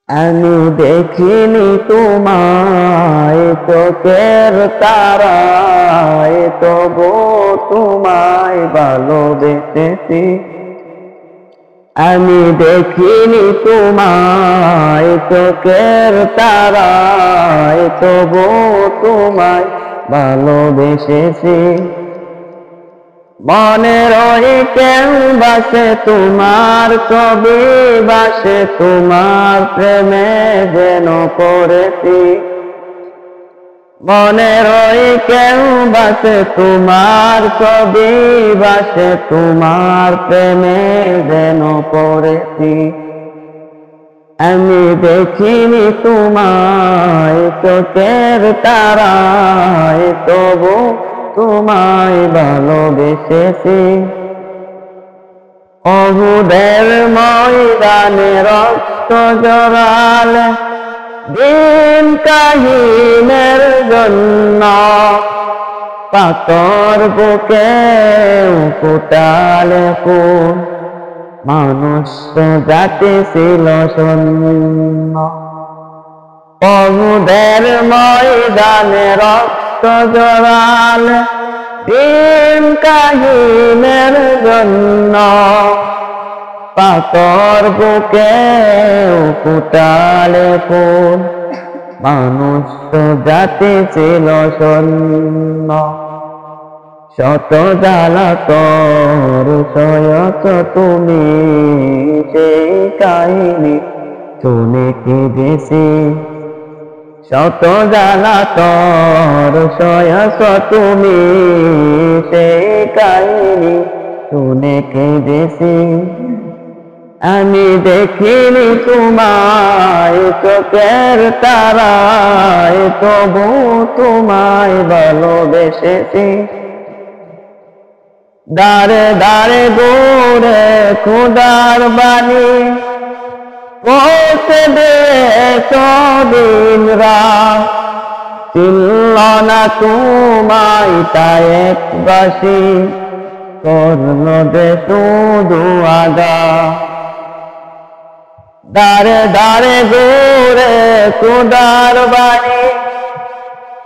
আমি দেখিনি তোমায় চোখের তারায়, তবু তোমায় ভালোবেসেছি। আমি দেখিনি তোমায় চোখের তারায়, তবু তোমায় ভালোবেসেছি। মনের ওই ক্যানভাসে তোমার ছবি ভাসে, তোমার প্রেমে যেন পড়েছি। মনের ওই ক্যানভাসে তোমার ছবি ভাসে, তোমার প্রেমে যেন পড়েছি। আমি দেখিনি তোমায় চোখের তারায়, তবু তোমায় ভালোবেসেছি। উহুদের ময়দানে রক্ত জড়ালে দিন কাহিনের জন্য, পাথর বুকে ফুটালে ফুল, মানুষ জাতি ছিল শূন্য। উহুদের ময়দানে রক্ত জড়ালে দিন কাহিনের জন্য, পাথর বুকে ফুটালে ফুল, মানুষ জাতি ছিল শূন্য। শত জ্বালাতন সয়েছ তুমি, সেই কাহিনী শুনে কেঁদেছি। শত জ্বালাতন সয়েছ তুমি, সেই কাহিনী শুনে কেঁদেছি। আমি দেখিনি তোমায় চোখের তারায়, তবু তোমায় ভালোবেসেছি। দাঁড়ে দাঁড়ে ঘুরে খোদার বাণী পৌঁছে দিয়েছ দিন রাত, চিনল না তোমায় তাই একবাসী, করল যে শুধু আঘাত। দাঁড়ে দাঁড়ে ঘুরে খোদার বাণী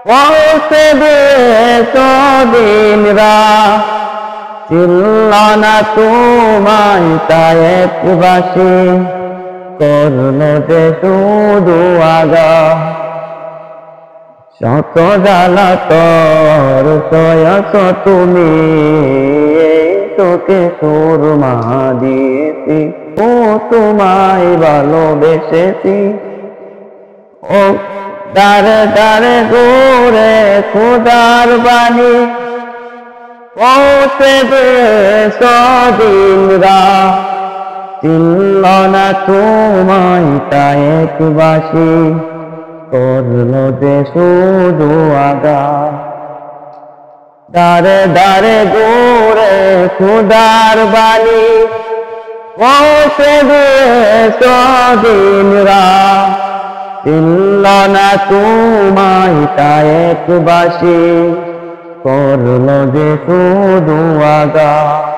পৌঁছে দিয়েছ দিন রাত, চিনল না তোমায় তাই একবাসী, করল যে শুধু আঘাত। শত জ্বালাতন সয়েছ তুমি, তোকে সুরমা দিয়েছি, ও তোমায় ভালোবেসেছি। ও দাঁড়ে দাঁড়ে ঘুরে খোদার বাণী পৌঁছে দিয়েছ দিন রাত, চিনল না তোমায় তাই একবাসী, করল যে শুধু আঘাত। দাঁড়ে দাঁড়ে ঘুরে খোদার বাণী পৌঁছে দিয়েছ দিন রাত, চিনল না তোমায় তাই একবাসী, করল যে শুধু আঘাত।